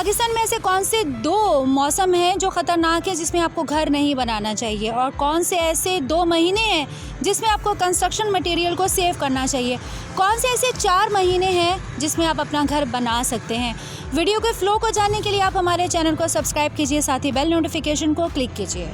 پاکستان میں ایسے کون سے 2 موسم ہیں جو خطرناک ہیں جس میں آپ کو گھر نہیں بنانا چاہیے، اور کون سے ایسے 2 مہینے ہیں جس میں آپ کو کنسٹرکشن مٹیریل کو سیو کرنا چاہیے، کون سے ایسے 4 مہینے ہیں جس میں آپ اپنا گھر بنا سکتے ہیں۔ ویڈیو کے فلو کو جاننے کے لیے آپ ہمارے چینل کو سبسکرائب کیجیے، ساتھ ہی بیل نوٹیفیکیشن کو کلک کیجیے۔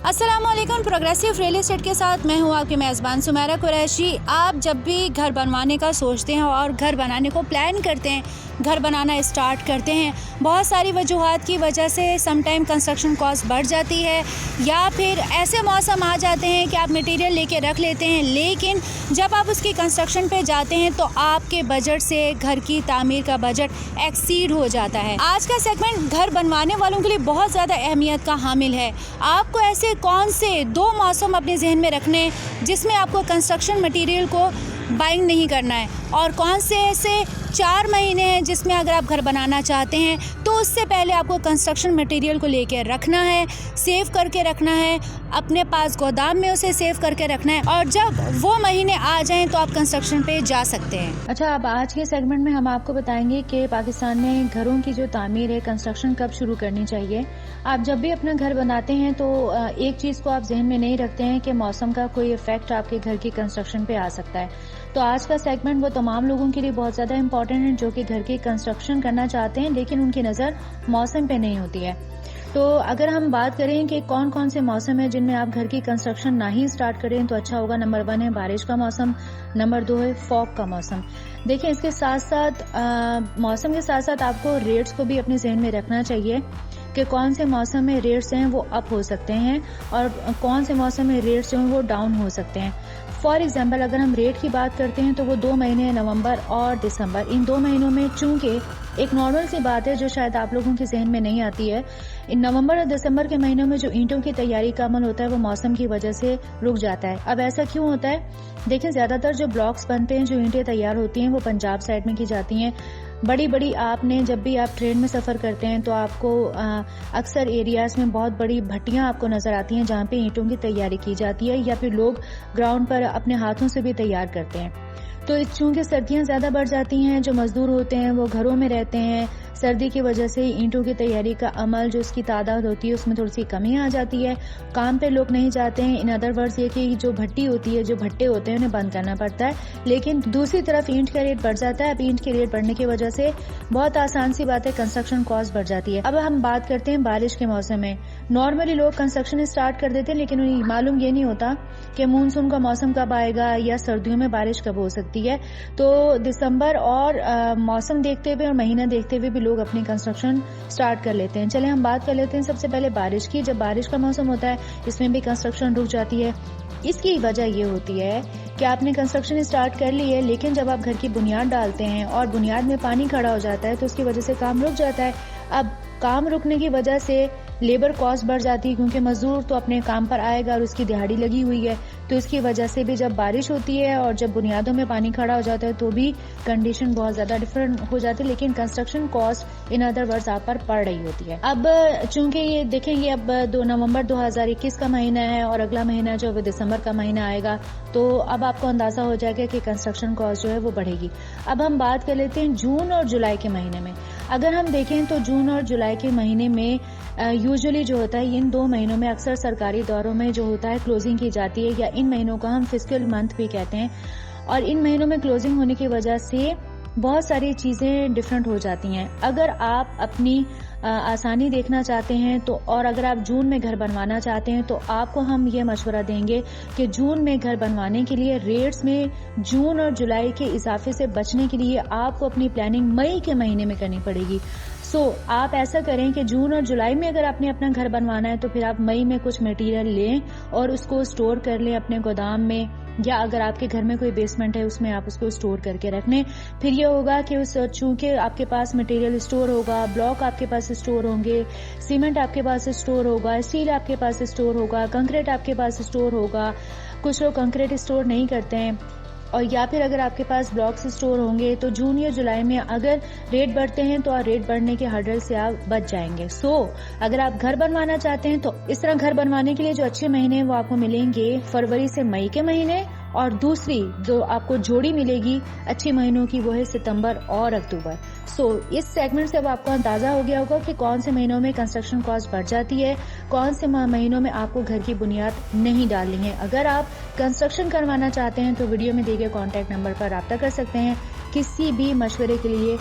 السلام علیکم، پروگریسو ریئل اسٹیٹ کے ساتھ میں ہوں آپ کی میزبان سمیرہ قریشی۔ آپ جب بھی گھر بنوانے کا سوچتے ہیں اور گھر بنانے کو پلان کرتے ہیں، گھر بنانا اسٹارٹ کرتے ہیں، بہت ساری وجوہات کی وجہ سے سم ٹائم کنسٹرکشن کاسٹ بڑھ جاتی ہے، یا پھر ایسے موسم آ جاتے ہیں کہ آپ مٹیریل لے کے رکھ لیتے ہیں، لیکن جب آپ اس کی کنسٹرکشن پہ جاتے ہیں تو آپ کے بجٹ سے گھر کی تعمیر کا بجٹ ایکسیڈ ہو جاتا ہے۔ آج کا سیگمنٹ گھر بنوانے والوں کے لیے بہت زیادہ اہمیت کا حامل ہے۔ آپ کو ایسے کون سے 2 موسم اپنے ذہن میں رکھنے جس میں آپ کو کنسٹرکشن مٹیریل کو بائنگ نہیں کرنا ہے، اور کون سے ایسے 4 مہینے ہیں جس میں اگر آپ گھر بنانا چاہتے ہیں تو اس سے پہلے آپ کو کنسٹرکشن مٹیریل کو لے کے رکھنا ہے، سیو کر کے رکھنا ہے، اپنے پاس گودام میں اسے سیو کر کے رکھنا ہے، اور جب وہ مہینے آ جائیں تو آپ کنسٹرکشن پہ جا سکتے ہیں۔ اچھا، اب آج کے سیگمنٹ میں ہم آپ کو بتائیں گے کہ پاکستان میں گھروں کی جو تعمیر ہے، کنسٹرکشن کب شروع کرنی چاہیے۔ آپ جب بھی اپنا گھر بناتے ہیں تو ایک چیز کو آپ ذہن میں نہیں رکھتے ہیں کہ موسم کا کوئی افیکٹ آپ کے گھر کی کنسٹرکشن پہ آ سکتا ہے۔ تو آج کا سیگمنٹ وہ تمام لوگوں کے لیے بہت زیادہ امپورٹنٹ ہے جو کہ گھر کی کنسٹرکشن کرنا چاہتے ہیں لیکن ان کی نظر موسم پہ نہیں ہوتی ہے۔ تو اگر ہم بات کریں کہ کون کون سے موسم ہیں جن میں آپ گھر کی کنسٹرکشن نہ ہی سٹارٹ کریں تو اچھا ہوگا، نمبر 1 ہے بارش کا موسم، نمبر 2 ہے فوگ کا موسم۔ دیکھیں، اس کے ساتھ ساتھ موسم کے ساتھ ساتھ آپ کو ریٹس کو بھی اپنے ذہن میں رکھنا چاہیے کہ کون سے موسم میں ریٹس ہیں وہ اپ ہو سکتے ہیں اور کون سے موسم میں ریٹس جو ہیں وہ ڈاؤن ہو سکتے ہیں۔ فار ایگزامپل اگر ہم ریٹ کی بات کرتے ہیں تو وہ 2 مہینے ہیں، نومبر اور دسمبر۔ ان 2 مہینوں میں چونکہ ایک نارمل سی بات ہے جو شاید آپ لوگوں کے ذہن میں نہیں آتی ہے، ان نومبر اور دسمبر کے مہینوں میں جو اینٹوں کی تیاری کا عمل ہوتا ہے وہ موسم کی وجہ سے رک جاتا ہے۔ اب ایسا کیوں ہوتا ہے؟ دیکھیں، زیادہ تر جو بلاکس بنتے ہیں، جو اینٹیں تیار ہوتی ہیں وہ پنجاب سائڈ میں کی جاتی ہیں۔ بڑی آپ نے جب بھی آپ ٹرین میں سفر کرتے ہیں تو آپ کو اکثر ایریاز میں بہت بڑی بھٹیاں آپ کو نظر آتی ہیں جہاں پہ اینٹوں کی تیاری کی جاتی ہے، یا پھر لوگ گراؤنڈ پر اپنے ہاتھوں سے بھی تیار کرتے ہیں۔ تو چونکہ سردیاں زیادہ بڑھ جاتی ہیں، جو مزدور ہوتے ہیں وہ گھروں میں رہتے ہیں، سردی کی وجہ سے اینٹوں کی تیاری کا عمل جو اس کی تعداد ہوتی ہے اس میں تھوڑی سی کمی آ جاتی ہے، کام پہ لوگ نہیں جاتے ہیں۔ ان ادر ورڈز یہ کہ جو بھٹی ہوتی ہے، جو بھٹے ہوتے ہیں، انہیں بند کرنا پڑتا ہے، لیکن دوسری طرف اینٹ کا ریٹ بڑھ جاتا ہے۔ اب اینٹ کے ریٹ بڑھنے کی وجہ سے بہت آسان سی بات ہے، کنسٹرکشن کاسٹ بڑھ جاتی ہے۔ اب ہم بات کرتے ہیں بارش کے موسم میں۔ نارملی لوگ کنسٹرکشن اسٹارٹ کر دیتے ہیں لیکن انہیں معلوم یہ نہیں ہوتا کہ مونسون کا موسم کب آئے گا یا سردیوں میں بارش کب ہو سکتی ہے۔ تو دسمبر اور موسم دیکھتے ہوئے اور مہینہ دیکھتے ہوئے بھی لوگ اپنی کنسٹرکشن سٹارٹ کر لیتے ہیں۔ چلیں ہم بات کر لیتے ہیں سب سے پہلے بارش کی۔ جب بارش کا موسم ہوتا ہے اس میں بھی کنسٹرکشن رک جاتی ہے۔ اس کی وجہ یہ ہوتی ہے کہ آپ نے کنسٹرکشن اسٹارٹ کر لی ہے لیکن جب آپ گھر کی بنیاد ڈالتے ہیں اور بنیاد میں پانی کھڑا ہو جاتا ہے تو اس کی وجہ سے کام رک جاتا ہے۔ اب کام رکنے کی وجہ سے لیبر کاسٹ بڑھ جاتی ہے کیونکہ مزدور تو اپنے کام پر آئے گا اور اس کی دہاڑی لگی ہوئی ہے، تو اس کی وجہ سے بھی جب بارش ہوتی ہے اور جب بنیادوں میں پانی کھڑا ہو جاتا ہے تو بھی کنڈیشن بہت زیادہ ڈفرینٹ ہو جاتی ہے، لیکن construction cost in other words آپ پر پڑ رہی ہوتی ہے۔ اب چونکہ یہ دیکھیں گے، اب 2 نومبر 2021 کا مہینہ ہے اور اگلا مہینہ جو دسمبر کا مہینہ آئے گا، تو اب آپ کو اندازہ ہو جائے گا کہ کنسٹرکشن کاسٹ جو ہے وہ بڑھے گی۔ اب ہم بات کر لیتے ہیں جون اور جولائی کے مہینے میں۔ اگر ہم دیکھیں تو جون اور جولائی کے مہینے میں یوزلی جو ہوتا ہے، ان 2 مہینوں میں اکثر سرکاری دوروں میں جو ہوتا ہے کلوزنگ کی جاتی ہے، یا ان مہینوں کو ہم فسکل منتھ بھی کہتے ہیں، اور ان مہینوں میں کلوزنگ ہونے کی وجہ سے بہت ساری چیزیں ڈفرینٹ ہو جاتی ہیں۔ اگر آپ اپنی آسانی دیکھنا چاہتے ہیں تو، اور اگر آپ جون میں گھر بنوانا چاہتے ہیں تو آپ کو ہم یہ مشورہ دیں گے کہ جون میں گھر بنوانے کے لیے ریٹس میں جون اور جولائی کے اضافے سے بچنے کے لیے آپ کو اپنی پلاننگ مئی کے مہینے میں کرنی پڑے گی۔ آپ ایسا کریں کہ جون اور جولائی میں اگر آپ نے اپنا گھر بنوانا ہے تو پھر آپ مئی میں کچھ مٹیریل لیں اور اس کو اسٹور کر لیں اپنے گودام میں، یا اگر آپ کے گھر میں کوئی بیسمنٹ ہے اس میں آپ اس کو اسٹور کر کے رکھ لیں۔ پھر یہ ہوگا کہ چونکہ آپ کے پاس مٹیریل اسٹور ہوگا، بلاک آپ کے پاس اسٹور ہوں گے، سیمنٹ آپ کے پاس اسٹور ہوگا، اسٹیل آپ کے پاس اسٹور ہوگا، کنکریٹ آپ کے پاس اسٹور ہوگا۔ کچھ لوگ کنکریٹ اسٹور نہیں کرتے ہیں، اور یا پھر اگر آپ کے پاس بلاکس اسٹور ہوں گے تو جون یا جولائی میں اگر ریٹ بڑھتے ہیں تو ریٹ بڑھنے کے ہرڈل سے آپ بچ جائیں گے۔ اگر آپ گھر بنوانا چاہتے ہیں تو اس طرح گھر بنوانے کے لیے جو اچھے مہینے ہیں وہ آپ کو ملیں گے فروری سے مئی کے مہینے اور دوسری جو آپ کو جوڑی ملے گی اچھے مہینوں کی وہ ہے ستمبر اور اکتوبر. سو اس سیگمنٹ سے اب آپ کو اندازہ ہو گیا ہوگا کہ کون سے مہینوں میں کنسٹرکشن کاسٹ بڑھ جاتی ہے, کون سے مہینوں میں آپ کو گھر کی بنیاد نہیں ڈالنی ہے. اگر آپ کنسٹرکشن کروانا چاہتے ہیں تو ویڈیو میں دیے گئے کانٹیکٹ نمبر پر رابطہ کر سکتے ہیں. کسی بھی مشورے کے لیے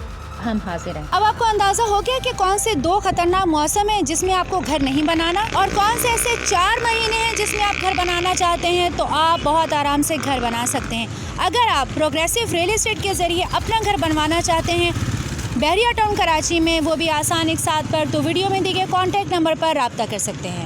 ہم حاضر ہیں. اب آپ کو اندازہ ہو گیا کہ کون سے 2 خطرناک موسم ہیں جس میں آپ کو گھر نہیں بنانا, اور کون سے ایسے 4 مہینے ہیں جس میں آپ گھر بنانا چاہتے ہیں, تو آپ بہت آرام سے گھر بنا سکتے ہیں. اگر آپ پروگریسو ریئل اسٹیٹ کے ذریعے اپنا گھر بنوانا چاہتے ہیں بحریہ ٹاؤن کراچی میں, وہ بھی آسان ایک ساتھ پر, تو ویڈیو میں دیے گئے کانٹیکٹ نمبر پر رابطہ کر سکتے ہیں.